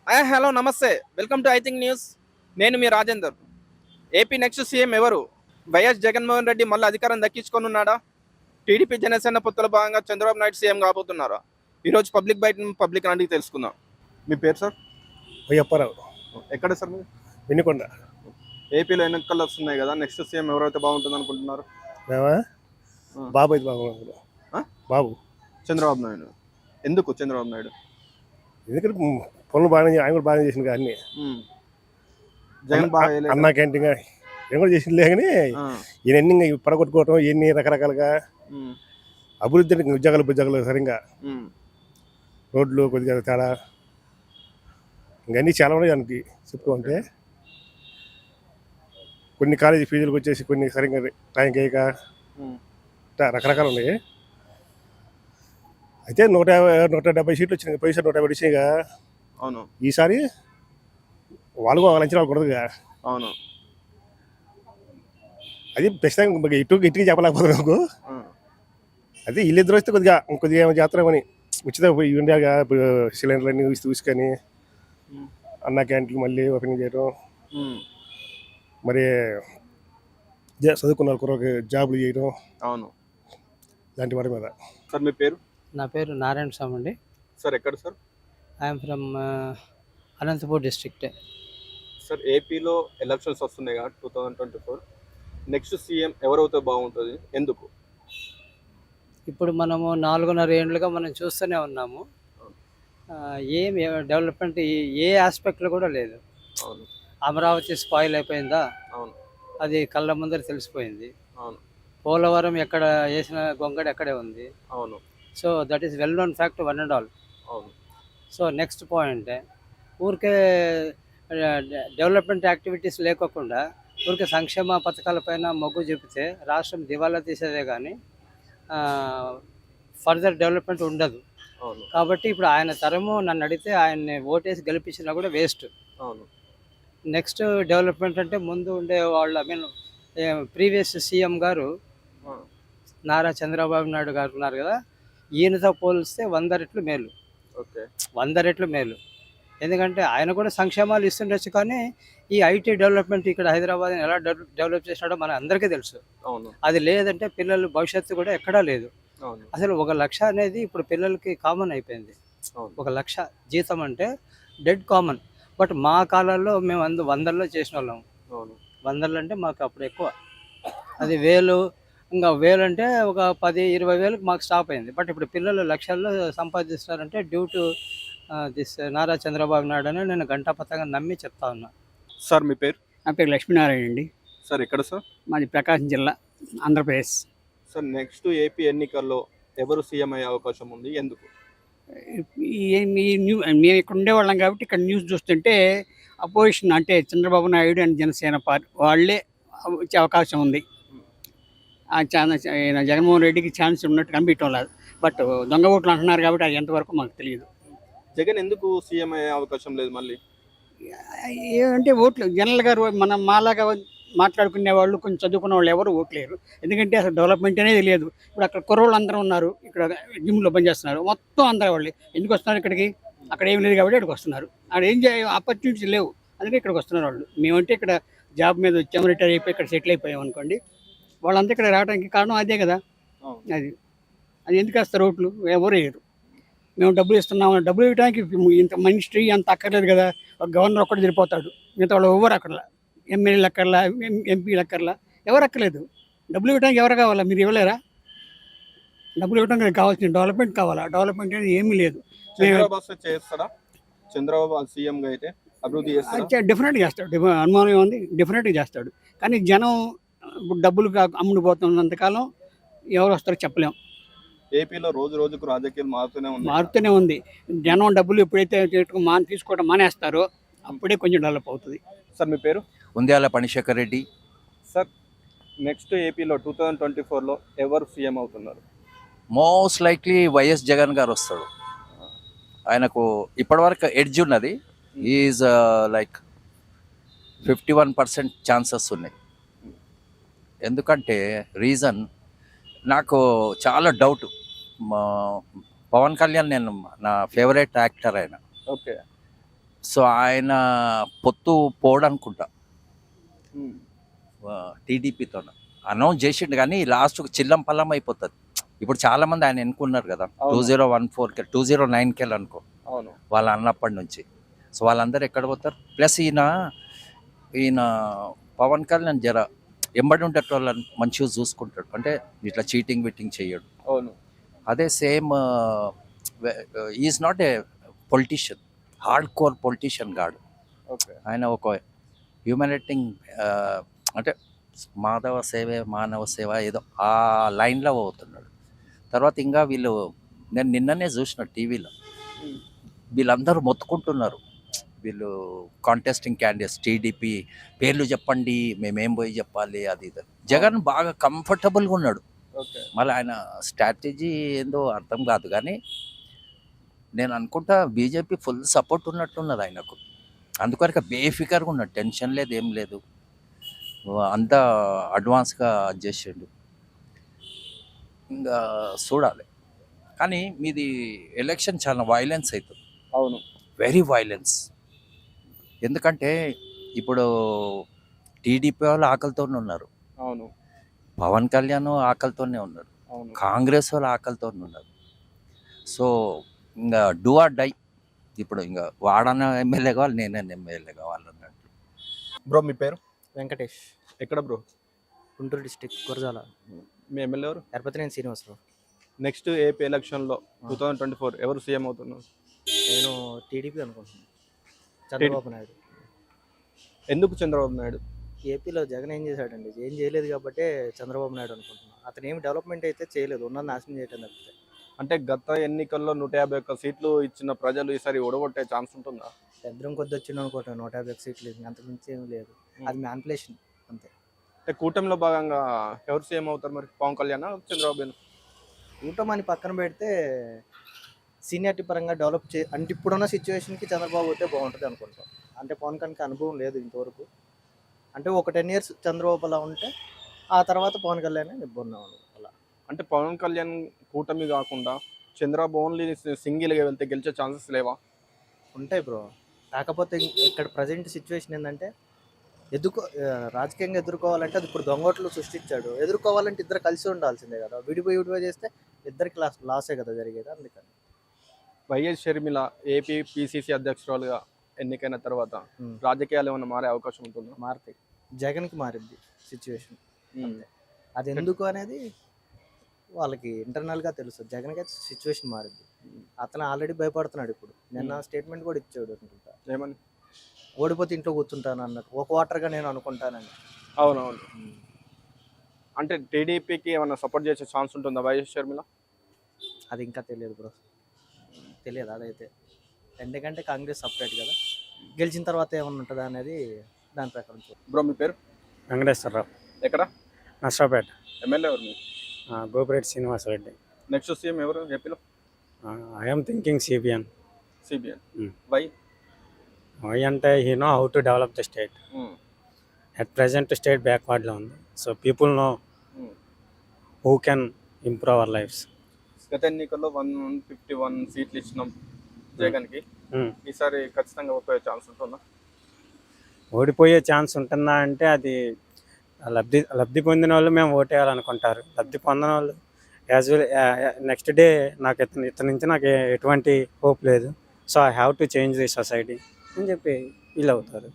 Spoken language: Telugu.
హలో నమస్తే, welcome to I think news. నేను మీ రాజేందర్. ఏపీ నెక్స్ట్ సీఎం ఎవరు? వైఎస్ జగన్మోహన్ రెడ్డి మళ్ళీ అధికారం దక్కించుకొనున్నాడా? టీడీపీ జనసేన పొత్తుల భాగంగా చంద్రబాబు నాయుడు సీఎం కాబోతున్నారా? ఈరోజు పబ్లిక్ అడిగి తెలుసుకుందాం. మీ పేరు సార్? అయ్యప్పారావు. ఎక్కడ సార్ మీరు? వినుకొండ. ఏపీలో ఎన్నికలు వస్తున్నాయి కదా, నెక్స్ట్ సీఎం ఎవరైతే బాగుంటుంది అనుకుంటున్నారు? మేమా బాబు అయితే బాగున్నాడు. బాబు చంద్రబాబు నాయుడు. ఎందుకు చంద్రబాబు నాయుడు? ఎందుకంటే పనులు బాగానే ఆయన కూడా బాగానే చేసింది కానీ జగన్ బాగా అన్నా క్యాంటీన్ ఏం కూడా చేసిందిలే కానీ ఈయన ఎన్ని పడగొట్టుకోవటం ఎన్ని రకరకాలుగా అభివృద్ధి అంటే ఉద్యోగాలు సరిగ్గా రోడ్లు కొద్దిగా తేడా ఇంకన్నీ చాలా ఉన్నాయి దానికి చెప్పుకోమంటే. కొన్ని కాలేజీ ఫీజులకు వచ్చేసి కొన్ని సరిగ్గా టైం కేక రకరకాలు ఉన్నాయి. అయితే 170 సీట్లు వచ్చినాయి, పైసా 150 వచ్చినాయిగా. అవును, ఈసారి వాళ్ళు ఒక లంచం కూడదుగా. అవును, అది ప్రస్తుతం ఇటుకి చెప్పలేకపోతే నాకు. అది వీళ్ళిద్దరు వస్తే కొద్దిగా ఏమో చేస్తామని ఉచిత ఉండేగా సిలిండర్ అన్ని తీసుకొని అన్న క్యాంటీన్ మళ్ళీ ఓపెనింగ్ చేయడం, మరి చదువుకున్న వాళ్ళకి జాబులు చేయడం. అవును, దాంటి వాటి మీద. సార్ మీ పేరు? నా పేరు నారాయణ స్వామి అండి. సార్ ఎక్కడ sir? I'm from Anantapur district. Sir ఏపీలో ఎలక్షన్స్ వస్తున్నాయి కదా 2024, నెక్స్ట్ సీఎం ఎవరైతే బాగుంటుంది, ఎందుకు? ఇప్పుడు మనము 4.5 ఏళ్ళుగా మనం చూస్తూనే ఉన్నాము. ఏం డెవలప్మెంట్ ఏ ఆస్పెక్ట్లో కూడా లేదు. అవును, అమరావతి స్పాయిల్ అయిపోయిందా? అవును, అది కళ్ళ ముందర తెలిసిపోయింది. అవును, పోలవరం ఎక్కడ వేసిన గొంగడి అక్కడే ఉంది. అవును, so that is well known fact one and all. అవును. సో నెక్స్ట్ పాయింట్, ఊరికే డెవలప్మెంట్ యాక్టివిటీస్ లేకోకుండా ఊరికే సంక్షేమ పథకాలపైన మొగ్గు చూపితే రాష్ట్రం దివాలా తీసేదే కానీ ఫర్దర్ డెవలప్మెంట్ ఉండదు. అవును, కాబట్టి ఇప్పుడు ఆయన తరము నన్ను అడిగితే ఆయన్ని ఓటేసి గెలిపించినా కూడా వేస్ట్. అవును. నెక్స్ట్ డెవలప్మెంట్ అంటే ముందు ఉండే వాళ్ళు, ఐ మీన్ ప్రీవియస్ సీఎం గారు నారా చంద్రబాబు నాయుడు గారు ఉన్నారు కదా, ఈయనతో పోలిస్తే 100 రెట్లు మేలు. ఓకే, 100 రెట్లు మేలు. ఎందుకంటే ఆయన కూడా సంక్షేమాలు ఇస్తుండొచ్చు, కానీ ఈ ఐటీ డెవలప్మెంట్ ఇక్కడ హైదరాబాద్ ఎలా డెవలప్ చేసినాడో మన అందరికీ తెలుసు. అవును, అది లేదంటే పిల్లల భవిష్యత్తు కూడా ఎక్కడా లేదు. అవును. అసలు 1 లక్ష అనేది ఇప్పుడు పిల్లలకి కామన్ అయిపోయింది. 1 లక్ష జీతం అంటే డెడ్ కామన్. బట్ మా కాలాల్లో మేము 100లో చేసిన వాళ్ళం. 100 అంటే మాకు అప్పుడు ఎక్కువ. అది 1000, ఇంకా 1000 అంటే ఒక 10-20 వేలకు మాకు స్టాప్ అయింది. బట్ ఇప్పుడు పిల్లలు లక్షల్లో సంపాదిస్తున్నారంటే due to this Nara Chandrababu Naidu అని నేను గంటాపతంగా నమ్మి చెప్తా ఉన్నా. సార్ మీ పేరు? నా పేరు లక్ష్మీనారాయణ అండి. సార్ ఎక్కడ సార్? మాది ప్రకాశం జిల్లా, ఆంధ్రప్రదేశ్. సార్ నెక్స్ట్ ఏపీ ఎన్నికల్లో ఎవరు సీఎం అయ్యే అవకాశం ఉంది, ఎందుకు? మేము ఇక్కడ ఉండేవాళ్ళం కాబట్టి ఇక్కడ న్యూస్ చూస్తుంటే అపోజిషన్ అంటే చంద్రబాబు నాయుడు అండ్ జనసేన పార్టీ వాళ్ళే వచ్చే అవకాశం ఉంది. జగన్మోహన్ రెడ్డికి ఛాన్స్ ఉన్నట్టు కనిపించడం లేదు. బట్ దొంగ ఓట్లు అంటున్నారు కాబట్టి అది ఎంతవరకు మాకు తెలియదు. జగన్ ఎందుకు సీఎం అయ్యే అవకాశం లేదు మళ్ళీ? ఏమంటే ఓట్లు జనరల్గా మనం మాలాగా మాట్లాడుకునే వాళ్ళు, కొంచెం చదువుకున్న వాళ్ళు ఎవరు ఓట్లేరు. ఎందుకంటే అసలు డెవలప్మెంట్ అనేది తెలియదు. ఇప్పుడు అక్కడ కుర్రోళ్ళు అందరూ ఉన్నారు, ఇక్కడ జిమ్లో పనిచేస్తున్నారు, మొత్తం అందరూ వాళ్ళు ఎందుకు వస్తున్నారు ఇక్కడికి? అక్కడ ఏం లేదు కాబట్టి ఇక్కడికి వస్తున్నారు. అక్కడ ఏం ఆపర్చునిటీస్ లేవు, అందుకే ఇక్కడికి వస్తున్నారు వాళ్ళు. మేమంటే ఇక్కడ జాబ్ మీద వచ్చాము, రిటైర్ అయిపోయి ఇక్కడ సెటిల్ అయిపోయాం అనుకోండి. వాళ్ళంతా ఇక్కడ రావడానికి కారణం అదే కదా. అది ఎందుకు వేస్తారు ఓట్లు? ఎవరు వేయరు. మేము డబ్బులు ఇస్తున్నాము, డబ్బులు ఇవ్వడానికి ఇంత మినిస్ట్రీ అంత అక్కర్లేదు కదా. ఒక గవర్నర్ ఒక్కటి సరిపోతాడు, మిగతా వాళ్ళు ఎవరు అక్కర్లా. ఎమ్మెల్యేలు అక్కర్లా, ఎంపీలు అక్కర్లా, ఎవరు అక్కర్లేదు. డబ్బులు ఇవ్వడానికి ఎవరు కావాలా? మీరు ఇవ్వలేరా? డబ్బులు ఇవ్వడానికి కావాల్సిన డెవలప్మెంట్ కావాలా? డెవలప్మెంట్ అనేది ఏమీ లేదు. చంద్రబాబు సీఎంగా అయితే అభివృద్ధి డెఫినెట్గా చేస్తాడు, అనుమానం ఏముంది, డెఫినెట్గా చేస్తాడు. కానీ జనం డబ్బులు అమ్ముడుపోతున్నంతకాలం ఎవరు వస్తారో చెప్పలేం. ఏపీలో రోజు రోజుకు రాజకీయాలు మారుతూనే ఉంది. జనం డబ్బులు ఎప్పుడైతే తీసుకోవడం మానేస్తారో అప్పుడే కొంచెం డెవలప్ అవుతుంది. సార్ మీ పేరు? ఉంద్యాల పణిశేఖర్ రెడ్డి. సార్ నెక్స్ట్ ఏపీలో 2024లో ఎవరు సీఎం అవుతున్నారు? మోస్ట్ లైక్లీ వైఎస్ జగన్ గారు వస్తాడు. ఆయనకు ఇప్పటివరకు ఎడ్జ్ ఉన్నది. ఈజ్ లైక్ 51% ఛాన్సెస్ ఉన్నాయి. ఎందుకంటే రీజన్ నాకు చాలా డౌట్. పవన్ కళ్యాణ్ నేను నా ఫేవరెట్ యాక్టర్ ఆయన. ఓకే. సో ఆయన పొత్తు పోడనుకుంటా టీడీపీతో అనౌన్స్ చేసిండు, కానీ లాస్ట్ చిల్లం పల్లం అయిపోతుంది. ఇప్పుడు చాలా మంది ఆయన ఎన్నుకున్నారు కదా, అవును. 2014 2009 అనుకో, అవును. వాళ్ళ అన్నప్పటి నుంచి. సో వాళ్ళందరూ ఎక్కడ పోతారు? ప్లస్ ఈయన పవన్ కళ్యాణ్ జర ఎంబడి ఉండేట వాళ్ళని మంచిగా చూసుకుంటాడు, అంటే ఇట్లా చీటింగ్ విట్టింగ్ చేయడు. అవును. అదే same is not a politician, hard core politician కాడు. ఓకే. ఆయన ఒక హ్యూమనిటింగ్, అంటే మాధవ సేవే మానవ సేవ ఏదో ఆ లైన్లో పోతున్నాడు. తర్వాత ఇంకా నేను నిన్ననే చూసిన టీవీలో, వీళ్ళందరూ మొత్తుకుంటున్నారు, వీళ్ళు కాంటెస్టింగ్ క్యాండిడేట్స్ టీడీపీ పేర్లు చెప్పండి, మేమేం పోయి చెప్పాలి, అది ఇది. జగన్ బాగా కంఫర్టబుల్గా ఉన్నాడు. ఓకే. మళ్ళీ ఆయన స్ట్రాటజీ ఏందో అర్థం కాదు, కానీ నేను అనుకుంటా బీజేపీ ఫుల్ సపోర్ట్ ఉన్నట్టున్నది ఆయనకు. అందుకొరకు బేఫికర్గా ఉన్నాడు, టెన్షన్ లేదు, ఏం లేదు, అంతా అడ్వాన్స్గా చేసిండు. ఇంకా చూడాలి. కానీ మీది ఎలక్షన్ చాలా వైలెన్స్ అవుతుంది, అవును. Very violence. ఎందుకంటే ఇప్పుడు టీడీపీ వాళ్ళు ఆకలితోనే ఉన్నారు, అవును. పవన్ కళ్యాణ్ ఆకలితోనే ఉన్నారు, అవును. కాంగ్రెస్ వాళ్ళు ఆకలితోనే ఉన్నారు. సో ఇంకా డూ ఆర్ డై. ఇప్పుడు ఇంకా వాడన ఎమ్మెల్యే కావాలి, నేనే ఎమ్మెల్యే కావాలన్నట్టు. బ్రో మీ పేరు? వెంకటేష్, ఎక్కడ బ్రో? గుంటూరు డిస్టిక్, గురజాల. మీ ఎమ్మెల్యే ఎవరు? ఎరపతినేని శ్రీనివాసరావు. నెక్స్ట్ ఏపీ ఎలక్షన్లో 2024 ఎవరు సీఎం అవుతున్నారు? నేను టీడీపీ అనుకుంటున్నాను, చంద్రబాబు నాయుడు. ఎందుకు చంద్రబాబు నాయుడు? ఏపీలో జగన్ ఏం చేశాడండి? ఏం చేయలేదు కాబట్టి చంద్రబాబు నాయుడు అనుకుంటున్నాను. అతను ఏమి డెవలప్మెంట్ అయితే చేయలేదు, ఉన్నది నాశనం చేయటం తప్పితే. అంటే గత ఎన్నికల్లో 151 సీట్లు ఇచ్చిన ప్రజలు ఈసారి ఓడగొట్టే ఛాన్స్ ఉంటుందా? పెద్దరం కొద్ది వచ్చింది అనుకుంటాను, 150 సీట్లు, అంతకుమించి ఏం లేదు. అది మ్యాన్పులేషన్ అంతే. అంటే కూటమిలో భాగంగా ఎవరు సీఎం అవుతారు మరి? పవన్ కళ్యాణ్, చంద్రబాబు? కూటమని పక్కన పెడితే సీనియారిటీ పరంగా డెవలప్ అంటే ఇప్పుడున్న సిచ్యువేషన్కి చంద్రబాబు అయితే బాగుంటుంది అనుకుంటాం. అంటే పవన్ కళ్యాణ్కి అనుభవం లేదు ఇంతవరకు. అంటే ఒక 10 years చంద్రబాబు అలా ఉంటే ఆ తర్వాత పవన్ కళ్యాణ్ నిబ్బున్నాం అలా. అంటే పవన్ కళ్యాణ్ కూటమి కాకుండా చంద్రబాబు ఓన్లీ సింగిల్గా వెళ్తే గెలిచే ఛాన్సెస్ లేవా? ఉంటాయి బ్రో. కాకపోతే ఇక్కడ ప్రజెంట్ సిచ్యువేషన్ ఏంటంటే రాజకీయంగా ఎదుర్కోవాలంటే అది ఇప్పుడు దొంగోట్లు సృష్టించాడు. ఎదుర్కోవాలంటే ఇద్దరు కలిసి ఉండాల్సిందే కదా. విడిపోయి చేస్తే ఇద్దరికి లాసే కదా జరిగేది. అందుకని వైఎస్ షర్మిల ఏపీ పిసిసి అధ్యక్షురాలుగా ఎన్నికైన తర్వాత రాజకీయాలు ఏమైనా మారే అవకాశం ఉంటుందా? మారుతాయి. జగన్కి మారింది సిచ్యువేషన్. అది ఎందుకు అనేది వాళ్ళకి ఇంటర్నల్గా తెలుసు. జగన్కి అయితే సిచ్యువేషన్ మారింది. అతను ఆల్రెడీ భయపడుతున్నాడు. ఇప్పుడు నిన్న స్టేట్మెంట్ కూడా ఇచ్చాడు అనుకుంటా, ఏమని? ఓడిపోతే ఇంట్లో కూర్చుంటాను అన్నట్టు, ఒక వాటర్గా నేను అనుకుంటానని. అవునవును. అంటే టీడీపీకి ఏమైనా సపోర్ట్ చేసే ఛాన్స్ ఉంటుందా వైఎస్ షర్మిల? అది ఇంకా తెలియదు బ్రో, తెలియదు అదైతే. ఎందుకంటే కాంగ్రెస్ సపరేట్ కదా, గెలిచిన తర్వాత ఏమన్నా ఉంటుందా అనేది దాని ప్రకారం చూడాలి. బ్రో మీ పేరు? వెంకటేశ్వరరావు, ఎక్కడ? నర్సాపేట. ఎమ్మెల్యే ఎవరు? గోపిరెడ్డి శ్రీనివాసరెడ్డి. నెక్స్ట్ సీఎం ఎవరు ఏపీలో? I'm thinking CBN. CBN. Hmm. Why? Why అంటే he know how to develop the state. At present state బ్యాక్వర్డ్లో ఉంది. So people know who can improve our lifes. గత ఎన్నికల్లో 151 సీట్లు ఇచ్చినాం జగన్కి. ఈసారి ఖచ్చితంగా ఓడిపోయే ఛాన్స్ ఉంటుందా? ఓడిపోయే ఛాన్స్ ఉంటుందా అంటే అది లబ్ధి పొందిన వాళ్ళు మేము ఓటేయాలనుకుంటారు. లబ్ధి పొందిన వాళ్ళు యాజువల్ నెక్స్ట్ డే నాకు ఇతని నుంచి నాకు ఎటువంటి హోప్ లేదు, so I have to change the society అని చెప్పి ఫీల్ అవుతారు.